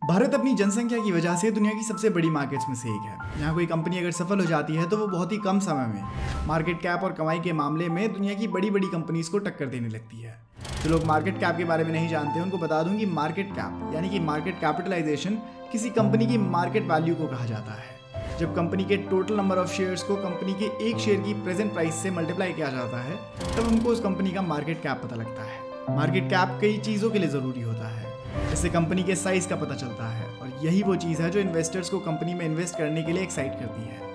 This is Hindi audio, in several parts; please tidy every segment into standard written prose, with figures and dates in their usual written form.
भारत अपनी जनसंख्या की वजह से दुनिया की सबसे बड़ी मार्केट्स में से एक है। यहाँ कोई कंपनी अगर सफल हो जाती है तो वो बहुत ही कम समय में मार्केट कैप और कमाई के मामले में दुनिया की बड़ी बड़ी कंपनीज को टक्कर देने लगती है। जो लोग मार्केट कैप के बारे में नहीं जानते उनको बता दूं कि मार्केट कैप यानी कि मार्केट कैपिटलाइजेशन किसी कंपनी की मार्केट वैल्यू को कहा जाता है। जब कंपनी के टोटल नंबर ऑफ शेयर्स को कंपनी के एक शेयर की प्रेजेंट प्राइस से मल्टीप्लाई किया जाता है तब उनको उस कंपनी का मार्केट कैप पता लगता है। मार्केट कैप कई चीज़ों के लिए ज़रूरी होता है। इससे कंपनी के साइज का पता चलता है और यही वो चीज़ है जो इन्वेस्टर्स को कंपनी में इन्वेस्ट करने के लिए एक्साइट करती है।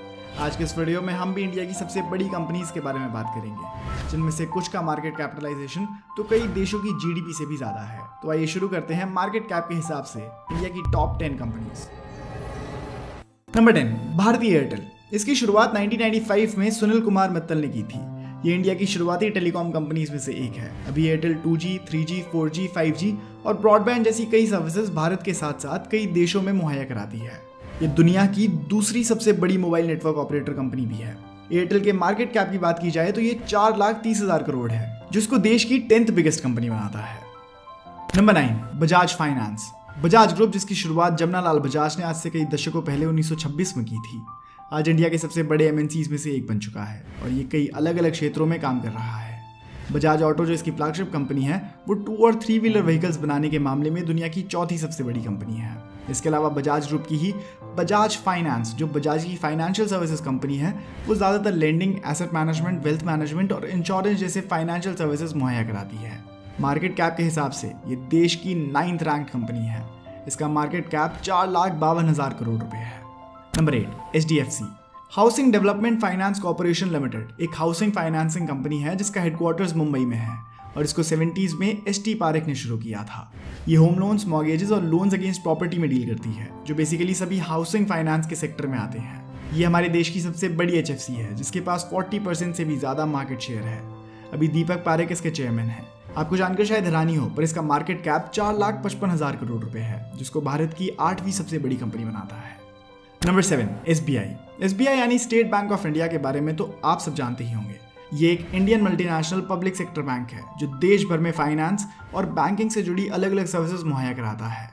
आज के इस वीडियो में हम भी इंडिया की सबसे बड़ी कंपनीज के बारे में बात करेंगे, जिनमें से कुछ का मार्केट कैपिटलाइजेशन तो कई देशों की जीडीपी से भी ज़्यादा है। तो आइए शुरू करते हैं मार्केट कैप के हिसाब से इंडिया की टॉप 10 कंपनीज। नंबर 10, भारतीय एयरटेल। इसकी शुरुआत 1995 में सुनील कुमार मित्तल ने की थी। ये इंडिया की शुरुआती टेलीकॉम कंपनीज में से एक है। अभी Airtel 2G, 3G, 4G, 5G और ब्रॉडबैंड जैसी कई सर्विसेज भारत के साथ साथ कई देशों में मुहैया कराती है। ये दुनिया की दूसरी सबसे बड़ी मोबाइल नेटवर्क ऑपरेटर कंपनी भी है। एयरटेल के मार्केट कैप की बात की जाए तो ये 4,30,000 करोड़ है, जिसको देश की 10th बिगेस्ट कंपनी बनाता है। Number 9, Bajaj finance. Bajaj group, जिसकी शुरुआत जमनालाल बजाज ने आज से कई दशकों पहले 1926 में की थी, आज इंडिया के सबसे बड़े MNCs में से एक बन चुका है और ये कई अलग अलग क्षेत्रों में काम कर रहा है। बजाज ऑटो, जो इसकी फ्लैगशिप कंपनी है, वो 2 और 3 व्हीलर व्हीकल्स बनाने के मामले में दुनिया की चौथी सबसे बड़ी कंपनी है। इसके अलावा बजाज ग्रुप की ही बजाज फाइनेंस, जो बजाज की फाइनेंशियल सर्विसेज कंपनी है, वो ज़्यादातर lending, asset management, wealth management और इंश्योरेंस जैसे फाइनेंशियल सर्विसेज मुहैया कराती है। मार्केट कैप के हिसाब से ये देश की 9th रैंक कंपनी है। इसका मार्केट कैप 4,52,000 करोड़ रुपए है। Number 8, HDFC। Housing development finance corporation limited एक हाउसिंग फाइनेंसिंग कंपनी है जिसका हेडक्वार्टर्स मुंबई में है और इसको 70s में ST पारेख ने शुरू किया था। ये होम लोन्स, मॉर्गेजेस और लोन्स अगेंस्ट प्रॉपर्टी में डील करती है, जो बेसिकली सभी हाउसिंग फाइनेंस के सेक्टर में आते हैं। ये हमारे देश की सबसे बड़ी HFC है, जिसके पास 40% से भी ज़्यादा मार्केट शेयर है। अभी दीपक पारेख इसके चेयरमैन हैं। आपको जानकर शायद हैरानी हो, पर इसका मार्केट कैप 4,55,000 करोड़ रुपए है, जिसको भारत की 8वीं सबसे बड़ी कंपनी बनाता है। नंबर 7, SBI यानी स्टेट बैंक ऑफ इंडिया के बारे में तो आप सब जानते ही होंगे। ये एक Indian multinational public sector bank है जो देश भर में फाइनेंस और बैंकिंग से जुड़ी अलग अलग सर्विसेज मुहैया कराता है।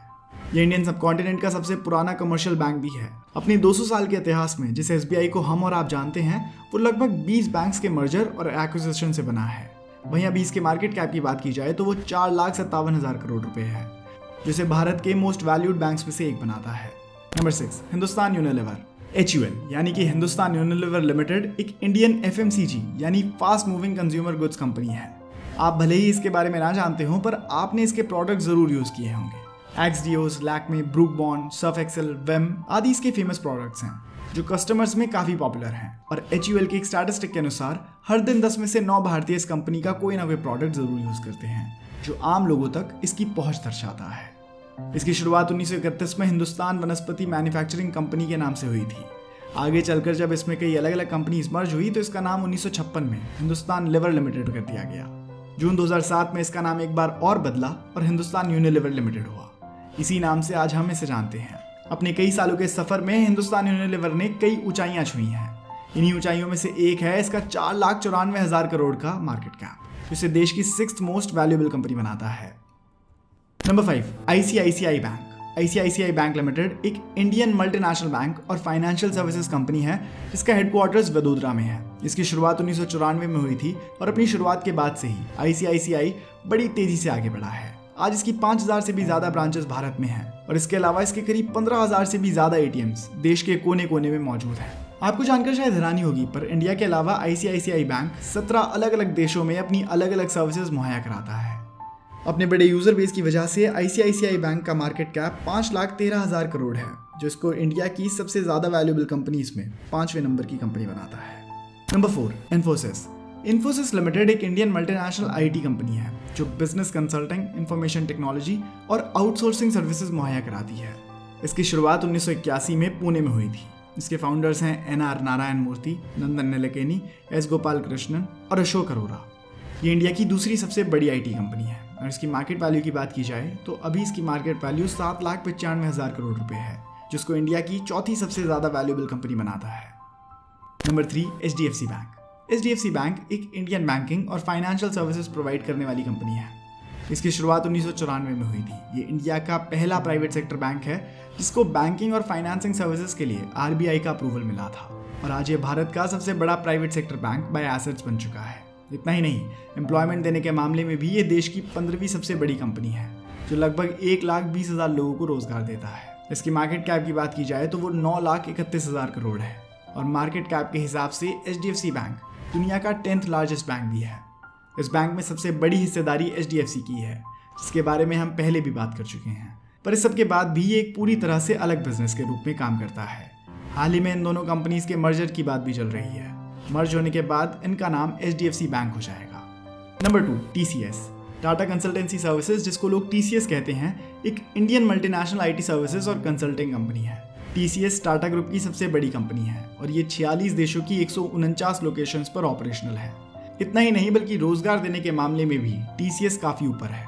ये इंडियन सबकॉन्टिनेंट का सबसे पुराना कमर्शियल बैंक भी है। अपने 200 साल के इतिहास में जिस SBI को हम और आप जानते हैं, वो लगभग 20 बैंक्स के मर्जर और एक्विजिशन से बना है। वहीं अभी इसके मार्केट कैप की बात की जाए तो वो 4,57,000 करोड़ रुपए है, जिसे भारत के मोस्ट वैल्यूड बैंक्स में से एक बनाता है। Number 6, Hindustan Unilever. HUL यानी कि हिंदुस्तान यूनिलीवर लिमिटेड एक इंडियन FMCG यानी fast moving consumer goods company है। आप भले ही इसके बारे में ना जानते हो, पर आपने इसके प्रोडक्ट जरूर यूज किए होंगे। Axios, Lakme, Brooke Bond, Surf Excel, Vim आदि इसके फेमस प्रोडक्ट्स हैं जो कस्टमर्स में काफी पॉपुलर हैं। और HUL के एक स्टैटिस्टिक के अनुसार हर दिन 10 में से 9 भारतीय इस कंपनी का कोई ना कोई प्रोडक्ट जरूर यूज करते हैं, जो आम लोगों तक इसकी पहुंच दर्शाता है। इसकी शुरुआत 1931 में हिंदुस्तान वनस्पति मैन्युफैक्चरिंग कंपनी के नाम से हुई थी। आगे चलकर जब इसमें कई अलग अलग कंपनीज मर्ज हुई तो इसका नाम 1956 में हिंदुस्तान लिवर लिमिटेड कर दिया गया। जून 2007 में इसका नाम एक बार और बदला और हिंदुस्तान यूनिलीवर लिमिटेड हुआ। इसी नाम से आज हम इसे जानते हैं। अपने कई सालों के सफर में हिंदुस्तान यूनिलीवर ने कई ऊंचाइयां छुई हैं। इन्हीं ऊंचाइयों में से एक है इसका 4,94,000 करोड़ का मार्केट कैप, जिसे देश की 6th मोस्ट वैल्यूएबल कंपनी बनाता है। Number 5, ICICI bank. ICICI bank limited एक इंडियन मल्टीनेशनल बैंक और फाइनेंशियल सर्विसेज कंपनी है जिसका हेडक्वार्टर्स वडोदरा में है। इसकी शुरुआत 1994 में हुई थी और अपनी शुरुआत के बाद से ही ICICI बड़ी तेजी से आगे बढ़ा है। आज इसकी 5,000 से भी ज़्यादा ब्रांचेस भारत में हैं और इसके अलावा इसके करीब 15,000 से भी ज़्यादा ATMs देश के कोने कोने में मौजूद हैं। आपको जानकर शायद हैरानी होगी, पर इंडिया के अलावा ICICI बैंक 17 अलग अलग देशों में अपनी अलग अलग सर्विसेज मुहैया कराता है। अपने बड़े यूजर बेस की वजह से ICICI बैंक का मार्केट कैप 5,13,000 करोड़ है, जो इसको इंडिया की सबसे ज़्यादा वैल्यूएबल कंपनीज में 5वें नंबर की कंपनी बनाता है। नंबर 4, इन्फोसिस। इन्फोसिस लिमिटेड एक इंडियन मल्टीनेशनल IT कंपनी है जो बिजनेस कंसल्टिंग, इंफॉर्मेशन टेक्नोलॉजी और आउटसोर्सिंग सर्विसेज मुहैया कराती है। इसकी शुरुआत 1981 में पुणे में हुई थी। इसके फाउंडर्स हैं NR नारायण मूर्ति, नंदन निलेकनी, S गोपाल कृष्णन और अशोक अरोरा। ये इंडिया की दूसरी सबसे बड़ी IT कंपनी है और इसकी मार्केट वैल्यू की बात की जाए तो अभी इसकी मार्केट वैल्यू 7,95,000 करोड़ रुपए है, जिसको इंडिया की चौथी सबसे ज़्यादा वैल्यूएबल कंपनी बनाता है। Number 3, HDFC bank. HDFC bank एक इंडियन बैंकिंग और फाइनेंशियल सर्विसेज प्रोवाइड करने वाली कंपनी है। इसकी शुरुआत 1994 में हुई थी। ये इंडिया का पहला प्राइवेट सेक्टर बैंक है जिसको बैंकिंग और फाइनेंसिंग सर्विसेज के लिए RBI का अप्रूवल मिला था, और आज ये भारत का सबसे बड़ा private sector bank by assets बन चुका है। इतना ही नहीं, एम्प्लॉयमेंट देने के मामले में भी ये देश की 15वीं सबसे बड़ी कंपनी है जो लगभग 1,20,000 लोगों को रोजगार देता है। इसकी मार्केट कैप की बात की जाए तो वो 9,31,000 करोड़ है, और मार्केट कैप के हिसाब से HDFC बैंक दुनिया का 10th लार्जेस्ट बैंक भी है। इस बैंक में सबसे बड़ी हिस्सेदारी HDFC की है, जिसके बारे में हम पहले भी बात कर चुके हैं, पर इस सब के बाद भी ये एक पूरी तरह से अलग बिजनेस के रूप में काम करता है। हाल ही में इन दोनों कंपनीज के मर्जर की बात भी चल रही है। मर्ज होने के बाद इनका नाम HDFC बैंक हो जाएगा। Number 2, TCS, Tata consultancy services, जिसको लोग TCS कहते हैं, एक इंडियन मल्टीनेशनल IT सर्विसेज और कंसल्टिंग कंपनी है। TCS टाटा ग्रुप की सबसे बड़ी कंपनी है और ये 46 देशों की 149 लोकेशंस पर ऑपरेशनल है। इतना ही नहीं बल्कि रोजगार देने के मामले में भी TCS काफी ऊपर है।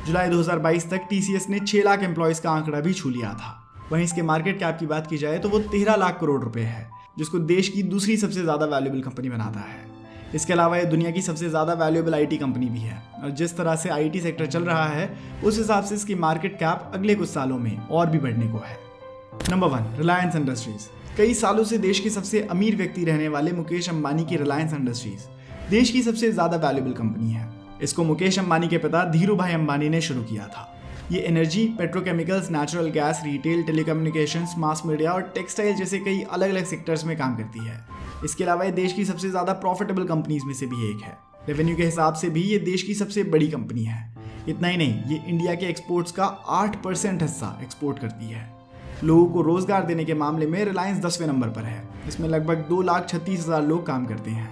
जुलाई 2022 तक TCS ने 6 लाख एम्प्लॉयज का आंकड़ा भी छू लिया था। वहीं इसके मार्केट कैप की बात की जाए तो वो 13 लाख करोड़ रुपए है, जिसको देश की दूसरी सबसे ज्यादा वैल्यूएबल कंपनी बनाता है। इसके अलावा ये दुनिया की सबसे ज्यादा वैल्यूएबल IT कंपनी भी है, और जिस तरह से IT सेक्टर चल रहा है उस हिसाब से इसकी मार्केट कैप अगले कुछ सालों में और भी बढ़ने को है। Number 1, Reliance industries. कई सालों से देश के सबसे अमीर व्यक्ति रहने वाले मुकेश अंबानी की रिलायंस इंडस्ट्रीज देश की सबसे ज्यादा वैल्यूएबल कंपनी है। इसको मुकेश अंबानी के पिता धीरू भाई अंबानी ने शुरू किया था। ये energy, petrochemicals, natural gas, retail, telecommunications, mass media और टेक्सटाइल जैसे कई अलग अलग सेक्टर्स में काम करती है। इसके अलावा ये देश की सबसे ज़्यादा प्रॉफिटेबल कंपनीज में से भी एक है। रेवेन्यू के हिसाब से भी ये देश की सबसे बड़ी कंपनी है। इतना ही नहीं, ये इंडिया के एक्सपोर्ट्स का 8% हिस्सा एक्सपोर्ट करती है। लोगों को रोजगार देने के मामले में रिलायंस 10वें नंबर पर है। इसमें लगभग 2,36,000 लोग काम करते हैं।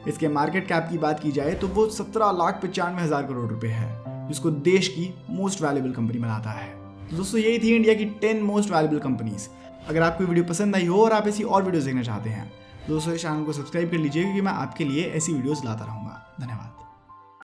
इसके मार्केट कैप की बात की जाए तो वो 17,95,000 करोड़ रुपए है, जिसको देश की मोस्ट वैल्यूएबल कंपनी बनाता है। तो दोस्तों, यही थी इंडिया की 10 मोस्ट वैल्यूएबल कंपनीज। अगर आपको वीडियो पसंद आई हो और आप ऐसी और वीडियोस देखना चाहते हैं, दोस्तों इस चैनल को सब्सक्राइब कर लीजिए, क्योंकि मैं आपके लिए ऐसी वीडियोस लाता रहूँगा। धन्यवाद।